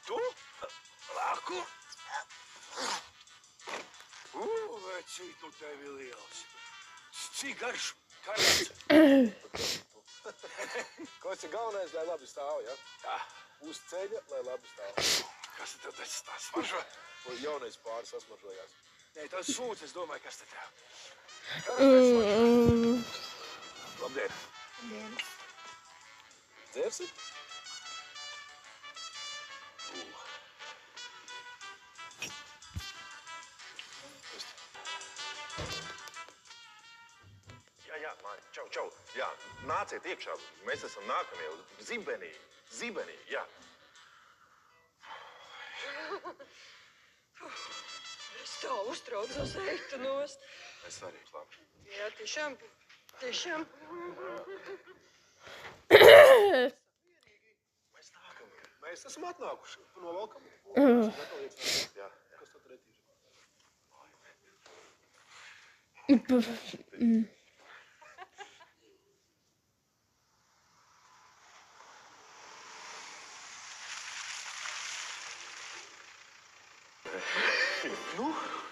Tu? Laku? Vecīt, nu tevi liels. Cik garš karsts? Kosti galvenais, lai labi stāv, ja? Jā. Uz ceļa, lai labi stāv. Kas tad tas tā smaržo? Jaunais pāris sasmaržojās. Nē, tas sūds, es domāju, kas tad tev. Kas tad smaržo? Labdien. Labdien. Dzersi? Jā, māj, čau. Jā, nāciet iekšā. Mēs esam nākamie uz Zibenī, jā. Es tā uztraucos eitanos. Es arī, labi. Jā, tiešām. Mēs nākamie. Mēs esam atnākuši. Novalkam. Jā. Kas tad retīs? Nu,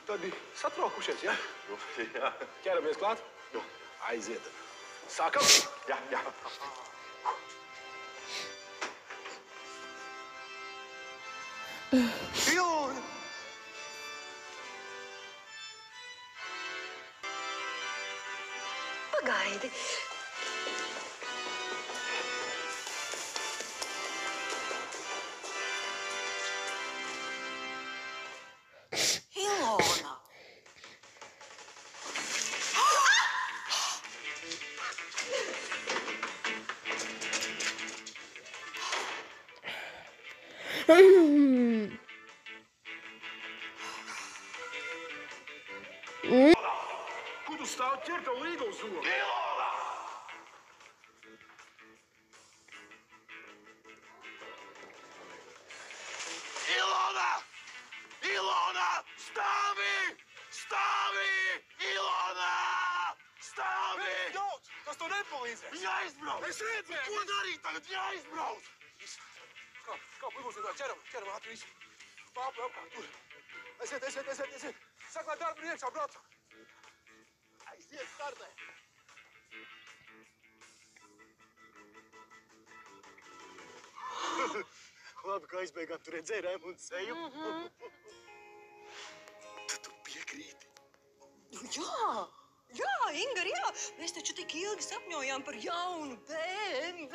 tad satraukušies, ja? Jā. Ķeramies klāt? Aiziet. Sākam? Jā. Ilona! Pagaidi. Ilona! Kur tu stāv ķer tev līgo uz zobu? Ilona! Stāvi! Ilona! Stāvi! Daudz! Tas to nepalīdzēs! Viņa aizbrauc! Es redzēju! Ko darīt tagad? Viņa aizbrauc! Kā plīvos vienkār ķeram ātri visu. Pāpli apkārt, tur. Aiziet. Saka, lai darbu iekšā braucu. Aiziet, startē. Labi, ka aizbeigām tu redzēji Raimundu seju. Tu piekrīti. Jā, Ingar, jā. Mēs taču tik ilgi sapņojām par jaunu BMW.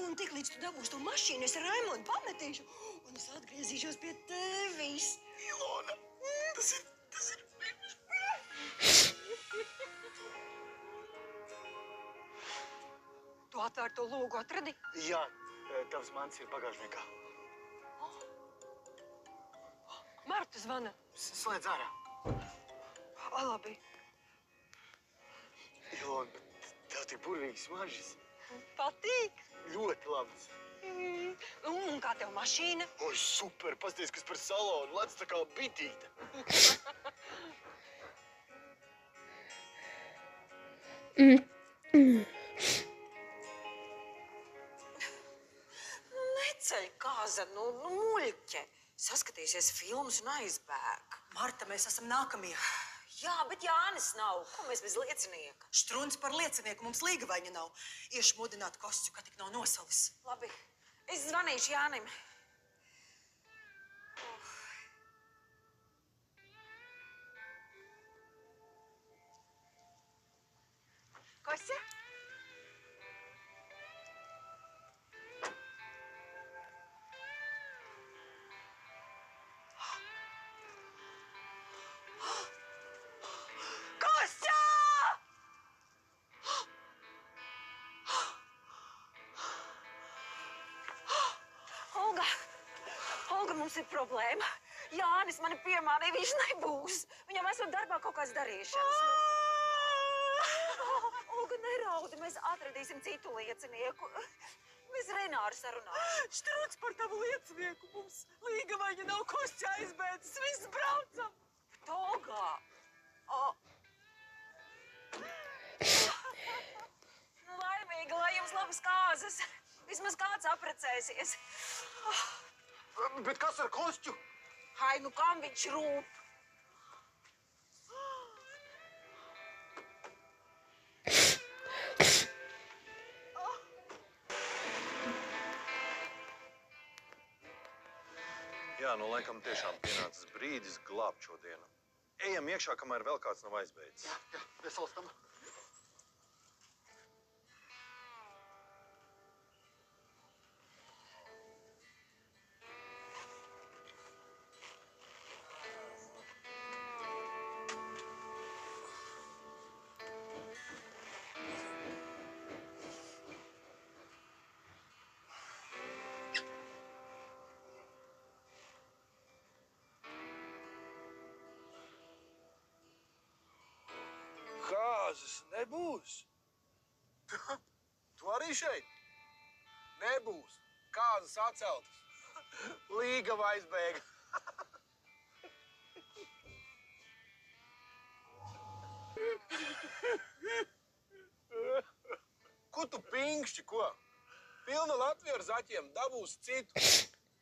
Un tik līdz tu dabūsi to mašīnu, es ar Raimondu pametīšu. Un es atgriezīšos pie tevis. Ilona! Tas ir... Tu atvērto logu atradi? Jā, tavs mans ir bagāžniekā. Marta zvana. Slēdz ārā. Labi. Ilona, tev tik burvīgs mažas. Patīk. Ļoti labs. Un kā tev mašīna? Oi, super! Pasties, kas par salonu. Lec tā kā bitīte. Neceļ kāza, muļķe. Saskatīsies filmas un aizbēg. Marta, mēs esam nākamie. Jā, bet Jānis nav. Ko mēs bez liecinieka? Štruns par liecinieku, mums līgavaņa nav. Iešu mudināt Kostju, ka tik nav nosalis. Labi, es zvanīšu Jānim. Kostja? Kostja! Olga, mums ir problēma. Jānis mani piemānīja, viņš nebūs. Viņam esot darbā kaut kāds darīšanas. Olga, neraudi, mēs atradīsim citu liecinieku. Mēs Renāru sarunājam. Štruns par tavu liecinieku, mums līgavaņa nav, Kostja aizbēdzis, viss braucam. Olga! Laimīgi, lai jums labas kāzas. Vismaz kāds aprecēsies. Bet kas ar Kostju? Hai, nu kam viņš rūp? Jā, nu laikam tiešām pienācis brīdis glābt šo dienu. Ejam iekšā, kamēr vēl kāds nav aizbeidzis. Jā, veselas tam. Kāzas nebūs. Tu arī šeit? Nebūs. Kāzas atceltas. Līgava aizbēga. Ko tu pinkšķi, ko? Pilna Latvija ar zaķiem dabūs citu.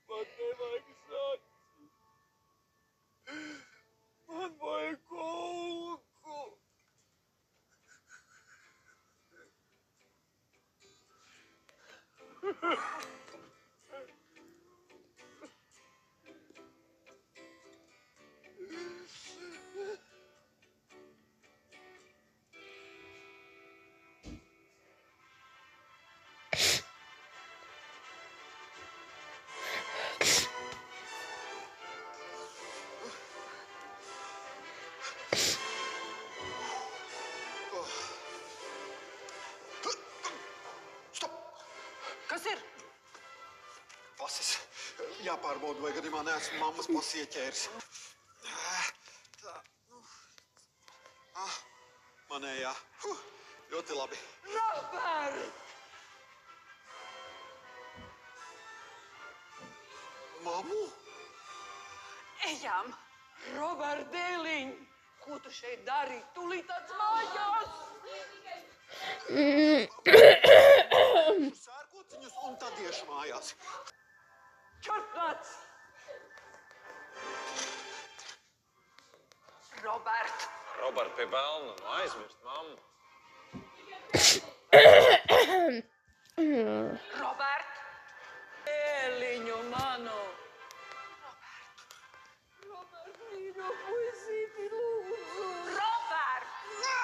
Man nevajag zaķi. Man vajag kolku. Kas ir? Pases. Jāpārbauda, vai gadījumā neesmu mammas pasi ieķēris. Tā, nu. Manējā. Ļoti labi. Robert! Mammu? Ejam! Robert Dēliņ! Ko tu šeit dari? Tūlīt tāds mājās! Sērkociņus un tad iešu mājās. Čurpnāc! Robert! Robert, pie velna, nu aizmirst mammu. Robert! Dēliņu manu! Robert, mīļo puisīti, lūdzu! Robert! Jā!